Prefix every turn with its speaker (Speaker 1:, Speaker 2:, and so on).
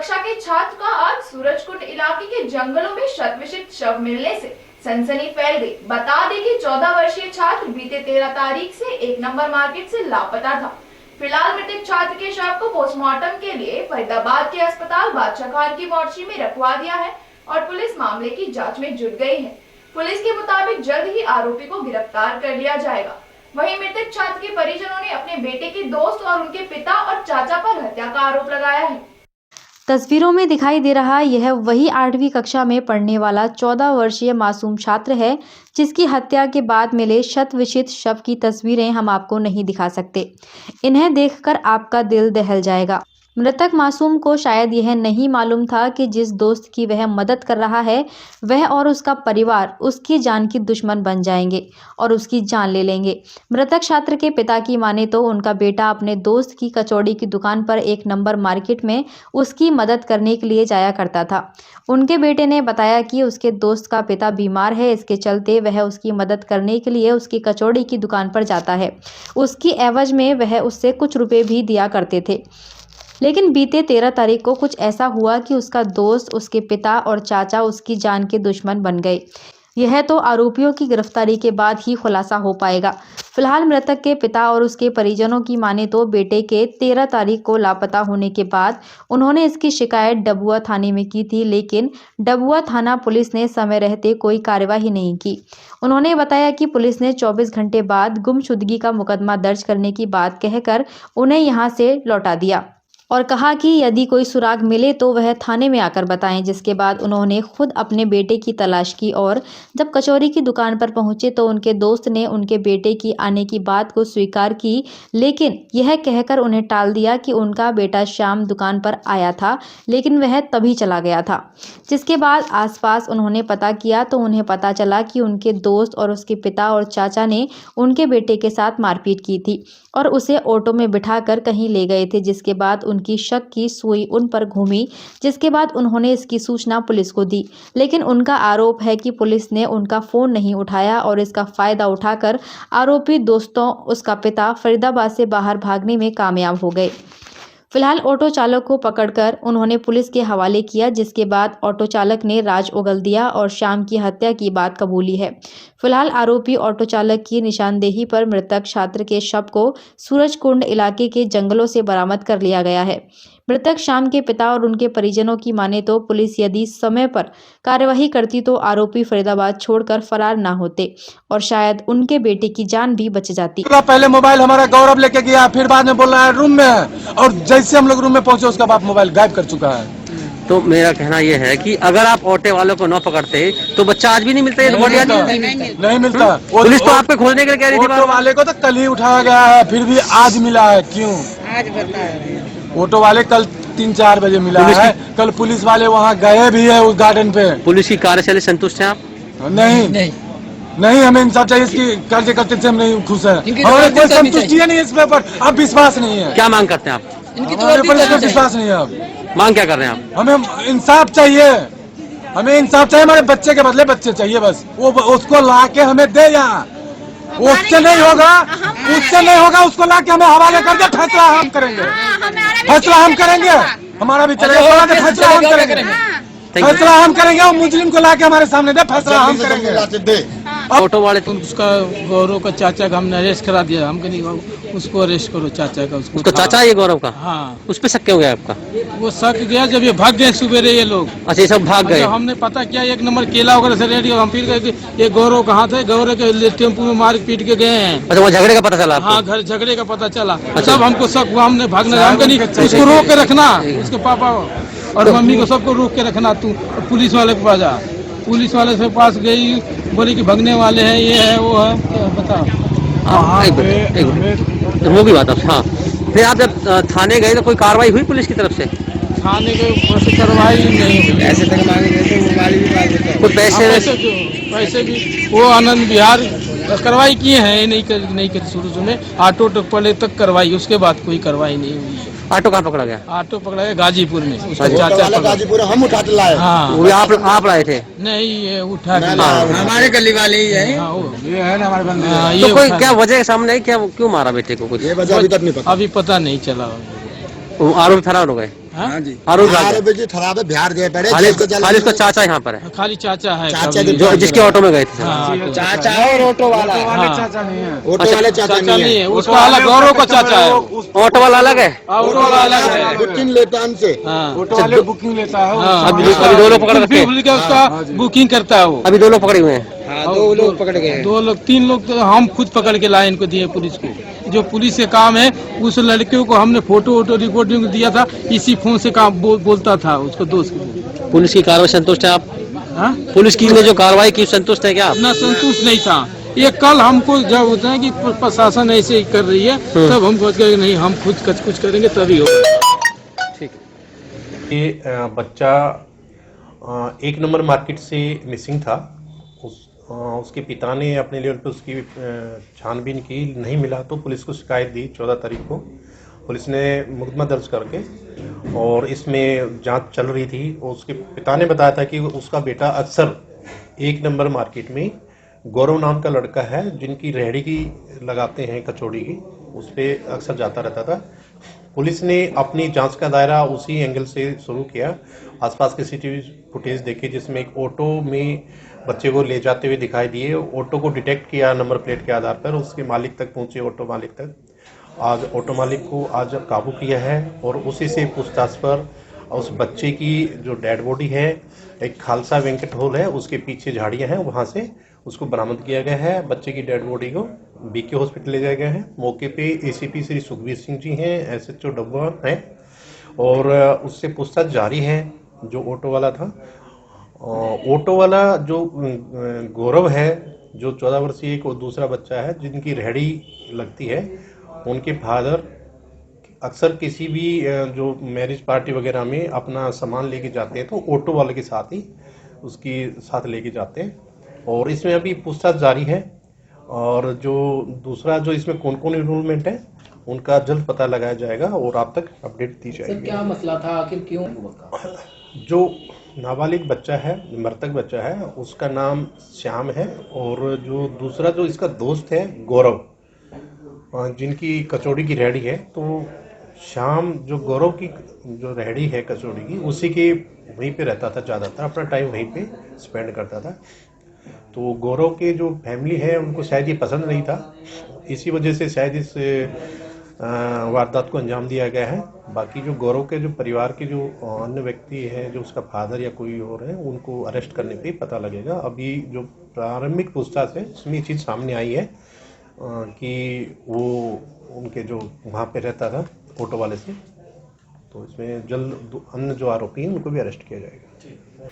Speaker 1: कक्षा के छात्र का आज सूरजकुंड इलाके के जंगलों में शतविषित शव मिलने से सनसनी फैल गई। बता दें कि 14 वर्षीय छात्र बीते 13 तारीख से 1 नंबर मार्केट से लापता था। फिलहाल मृतक छात्र के शव को पोस्टमार्टम के लिए फरीदाबाद के अस्पताल बादशाह खान की मोर्चरी में रखवा दिया है और पुलिस मामले की जाँच में जुट गयी है। पुलिस के मुताबिक जल्द ही आरोपी को गिरफ्तार कर लिया जाएगा। वहीं मृतक छात्र के परिजनों ने अपने बेटे के दोस्त और उनके पिता और चाचा पर हत्या का आरोप लगाया है।
Speaker 2: तस्वीरों में दिखाई दे रहा यह वही 8वीं कक्षा में पढ़ने वाला 14 वर्षीय मासूम छात्र है जिसकी हत्या के बाद मिले शतविषित शव की तस्वीरें हम आपको नहीं दिखा सकते। इन्हें देखकर आपका दिल दहल जाएगा। मृतक मासूम को शायद यह नहीं मालूम था कि जिस दोस्त की वह मदद कर रहा है वह और उसका परिवार उसकी जान की दुश्मन बन जाएंगे और उसकी जान ले लेंगे। मृतक छात्र के पिता की माने तो उनका बेटा अपने दोस्त की कचौड़ी की दुकान पर 1 नंबर मार्केट में उसकी मदद करने के लिए जाया करता था। उनके बेटे ने बताया कि उसके दोस्त का पिता बीमार है, इसके चलते वह उसकी मदद करने के लिए उसकी कचौड़ी की दुकान पर जाता है। उसकी एवज में वह उससे कुछ रुपए भी दिया करते थे। लेकिन बीते 13 तारीख को कुछ ऐसा हुआ कि उसका दोस्त, उसके पिता और चाचा उसकी जान के दुश्मन बन गए। यह तो आरोपियों की गिरफ्तारी के बाद ही खुलासा हो पाएगा। फिलहाल मृतक के पिता और उसके परिजनों की माने तो बेटे के 13 तारीख को लापता होने के बाद उन्होंने इसकी शिकायत डबुआ थाने में की थी, लेकिन डबुआ थाना पुलिस ने समय रहते कोई कार्यवाही नहीं की। उन्होंने बताया कि पुलिस ने 24 घंटे बाद गुमशुदगी का मुकदमा दर्ज करने की बात कहकर उन्हें यहां से लौटा दिया और कहा कि यदि कोई सुराग मिले तो वह थाने में आकर बताएं। जिसके बाद उन्होंने खुद अपने बेटे की तलाश की और जब कचौरी की दुकान पर पहुंचे तो उनके दोस्त ने उनके बेटे की आने की बात को स्वीकार की, लेकिन यह कहकर उन्हें टाल दिया कि उनका बेटा शाम दुकान पर आया था लेकिन वह तभी चला गया था। जिसके बाद आसपास उन्होंने पता किया तो उन्हें पता चला कि उनके दोस्त और उसके पिता और चाचा ने उनके बेटे के साथ मारपीट की थी और उसे ऑटो में बिठाकर कहीं ले गए थे। जिसके बाद उनकी शक की सुई उन पर घूमी, जिसके बाद उन्होंने इसकी सूचना पुलिस को दी, लेकिन उनका आरोप है कि पुलिस ने उनका फोन नहीं उठाया और इसका फायदा उठाकर आरोपी दोस्तों उसका पिता फरीदाबाद से बाहर भागने में कामयाब हो गए। फिलहाल ऑटो चालक को पकड़कर उन्होंने पुलिस के हवाले किया, जिसके बाद ऑटो चालक ने राज उगल दिया और शाम की हत्या की बात कबूली है। फिलहाल आरोपी ऑटो चालक की निशानदेही पर मृतक छात्र के शव को सूरजकुंड इलाके के जंगलों से बरामद कर लिया गया है। मृतक शाम के पिता और उनके परिजनों की माने तो पुलिस यदि समय पर कार्यवाही करती तो आरोपी फरीदाबाद छोड़कर फरार ना होते और शायद उनके बेटे की जान भी बच जाती।
Speaker 3: पहले मोबाइल हमारा गौरव लेके गया, फिर बाद में बोल रहा है रूम में है और जैसे हम लोग रूम में पहुंचे उसका बाप मोबाइल गायब कर चुका है।
Speaker 4: तो मेरा कहना यह है कि अगर आप ऑटो वालों को न पकड़ते तो बच्चा आज भी नहीं मिलता।
Speaker 3: नहीं मिलता।
Speaker 4: पुलिस तो आपको खोजने के लिए कह रही थी।
Speaker 3: ऑटो वाले को तो कल ही उठाया गया है, फिर भी आज मिला है। क्यों
Speaker 5: आज बताया?
Speaker 3: ऑटो वाले कल 3-4 बजे मिला है। कल पुलिस वाले वहाँ गए भी है उस गार्डन पे।
Speaker 4: पुलिस की कार्यशैली संतुष्ट है आप?
Speaker 3: नहीं, हमें इंसाफ चाहिए। इसकी कार्य करते थे हम नहीं खुश है। हमें कोई संतुष्टि नहीं है इस पर, अब विश्वास नहीं है।
Speaker 4: क्या मांग करते हैं आप?
Speaker 3: विश्वास नहीं है। अब
Speaker 4: मांग क्या कर रहे हैं आप?
Speaker 3: हमें इंसाफ चाहिए। हमें इंसाफ चाहिए। हमारे बच्चे के बदले बच्चे चाहिए बस। वो उसको ला के हमें दे। यहाँ उससे नहीं होगा, उसको ला के हमें हवाले कर दे। फैसला हम करेंगे, हमारा भी चलेगा। फैसला हम करेंगे और मुस्लिम को ला के हमारे सामने दे। फैसला हम करेंगे।
Speaker 4: ऑटो वाले
Speaker 6: उसका गौरव का चाचा का हमने अरेस्ट करा दिया। हमको नहीं, उसको अरेस्ट करो चाचा का। उसको
Speaker 4: चाचा ये गौरव का?
Speaker 6: हाँ।
Speaker 4: उस पे शक क्या हो गया आपका? वो
Speaker 6: शक गया जब ये भाग गए सुबेरे ये लोग।
Speaker 4: अच्छा, ये सब भाग गए।
Speaker 6: हमने पता किया 1 नंबर केला वगैरह से रेडी। हम फिर गए ये गौरव कहाँ थे। गौरव के टेम्पो में मार पीट के गए हैं।
Speaker 4: अच्छा, वो झगड़े का पता चला?
Speaker 6: हाँ, घर झगड़े का पता चला। सब हमको शक हुआ। हमने भागना, हमको नहीं, उसको रोक के रखना। उसके पापा और मम्मी को सबको रोक के रखना। तू पुलिस वाले के पास जा। पुलिस वाले से पास गई, बोली कि भगने वाले हैं, ये है वो है। बताओ।
Speaker 4: वो भी बात अब। हाँ, फिर आप जब थाने गए तो कोई कार्रवाई हुई पुलिस की तरफ से?
Speaker 6: थाने के ऊपर से कार्रवाई नहीं हुई।
Speaker 5: ऐसे तक मांगे गए थे, मोबाइल भी मांगे थे।
Speaker 4: कुछ
Speaker 6: पैसे भी वो आनंद विहार कार्रवाई किए हैं। नहीं करी शुरू में। ऑटो पहले तक कार्रवाई, उसके बाद कोई कार्रवाई नहीं हुई है।
Speaker 4: ऑटो कहाँ पकड़ा गया?
Speaker 6: ऑटो पकड़ा गया गाजीपुर में। उसका
Speaker 5: चाचा गाजीपुर हम उठा के लाए।
Speaker 6: हाँ,
Speaker 4: वो आप लाए थे?
Speaker 6: नहीं, ये उठा के
Speaker 5: हमारे गली वाले ही है।
Speaker 3: ये है ना हमारे बंदे।
Speaker 4: तो कोई क्या वजह सामने आई? क्या क्यों मारा बेटे को? कुछ
Speaker 3: ये वजह अभी तक नहीं पता।
Speaker 6: अभी पता नहीं चला।
Speaker 4: आरोपी फरार हो गए?
Speaker 5: हाँ जी
Speaker 4: आरोप
Speaker 5: आरोपी जी खराब है बिहार गए पड़े
Speaker 4: खाली
Speaker 5: जेल से चला
Speaker 4: खाली उसका चाचा यहाँ पर है,
Speaker 6: खाली चाचा है
Speaker 5: चाचा
Speaker 6: कभी-
Speaker 5: के
Speaker 4: जो जिसके ऑटो में गए थे।
Speaker 6: हाँ,
Speaker 5: चाचा और ऑटो वाला
Speaker 6: हाँ।
Speaker 3: चाचा नहीं है,
Speaker 5: ऑटो वाले चाचा
Speaker 6: चाचा
Speaker 5: नहीं है
Speaker 6: उसका अलग गौरव का चाचा है वो।
Speaker 4: ऑटो वाला अलग है।
Speaker 6: ऑटो वाला अलग है।
Speaker 5: बुकिंग लेता है हमसे
Speaker 6: हाँ।
Speaker 3: ऑटो वाले बुकिंग लेता है
Speaker 6: हाँ,
Speaker 4: अभी दो लोग पकड़ रखे हैं।
Speaker 6: बिल के उसका बुकिंग करता है वो।
Speaker 4: अभी 2 लोग पकड़े हुए हैं।
Speaker 5: हाँ 2 लोग पकड़ गए
Speaker 6: 2 लोग 3 लोग तो हम खुद पकड़ के लाए इनको दिए पुलिस को। जो पुलिस से काम है उस लड़के को हमने फोटो वोटो रिकॉर्डिंग दिया था, इसी फोन से काम बोलता था उसको दोस्त को।
Speaker 4: पुलिस की कार्रवाई संतुष्ट है आप?
Speaker 6: हाँ?
Speaker 4: पुलिस की ने जो कार्रवाई की संतुष्ट है क्या आप?
Speaker 6: ना संतुष्ट नहीं था। ये कल हमको जब होता है कि प्रशासन ऐसे ही कर रही है तब हम सोच गए नहीं हम खुद कुछ करेंगे तभी होगा।
Speaker 4: ठीक है।
Speaker 7: ये बच्चा 1 नंबर मार्केट से मिसिंग था। उसके पिता ने अपने लेवल पे उसकी छानबीन की, नहीं मिला तो पुलिस को शिकायत दी 14 तारीख को। पुलिस ने मुकदमा दर्ज करके और इसमें जांच चल रही थी। उसके पिता ने बताया था कि उसका बेटा अक्सर 1 नंबर मार्केट में गौरव नाम का लड़का है जिनकी रेहड़ी की लगाते हैं कचौड़ी की, उस पर अक्सर जाता रहता था। पुलिस ने अपनी जांच का दायरा उसी एंगल से शुरू किया। आसपास के सीसीटीवी फुटेज देखे जिसमें एक ऑटो में बच्चे को ले जाते हुए दिखाई दिए। ऑटो को डिटेक्ट किया नंबर प्लेट के आधार पर, उसके मालिक तक पहुंचे, ऑटो मालिक तक। आज ऑटो मालिक को आज काबू किया है और उसी से पूछताछ पर उस बच्चे की जो डेड बॉडी है, एक खालसा वेंकट हॉल है उसके पीछे झाड़ियां हैं, वहां से उसको बरामद किया गया है। बच्चे की डेड बॉडी को बीके हॉस्पिटल ले जाया गया है। मौके पे एसीपी श्री सुखबीर सिंह जी हैं, एसएचओ डब्बा है और उससे पूछताछ जारी है। जो ऑटो वाला था, ऑटो वाला जो गौरव है, जो 14 वर्षीय एक और दूसरा बच्चा है जिनकी रेहड़ी लगती है, उनके फादर अक्सर किसी भी जो मैरिज पार्टी वगैरह में अपना सामान लेके जाते हैं तो ऑटो वाले के साथ ही उसकी साथ लेके जाते हैं और इसमें अभी पूछताछ जारी है। और जो दूसरा जो इसमें कौन कौन इन्वॉल्वमेंट है उनका जल्द पता लगाया जाएगा और आप तक अपडेट दी जाएगी।
Speaker 8: सर क्या मसला था, आखिर क्यों?
Speaker 7: जो नाबालिग बच्चा है, मृतक बच्चा है, उसका नाम श्याम है और जो दूसरा जो इसका दोस्त है गौरव, जिनकी कचौड़ी की रेहड़ी है, तो श्याम जो गौरव की जो रेहड़ी है कचौड़ी की, उसी के वहीं पे रहता था, ज़्यादातर अपना टाइम वहीं पे स्पेंड करता था। तो गौरव के जो फैमिली है उनको शायद ये पसंद नहीं था, इसी वजह से शायद इस वारदात को अंजाम दिया गया है। बाकी जो गौरव के जो परिवार के जो अन्य व्यक्ति हैं, जो उसका फादर या कोई और है, उनको अरेस्ट करने पे पता लगेगा। अभी जो प्रारंभिक पूछताछ है उसमें ये चीज़ सामने आई है कि वो उनके जो वहाँ पे रहता था ऑटो वाले से, तो इसमें जल्द अन्य जो आरोपी हैं उनको भी अरेस्ट किया जाएगा।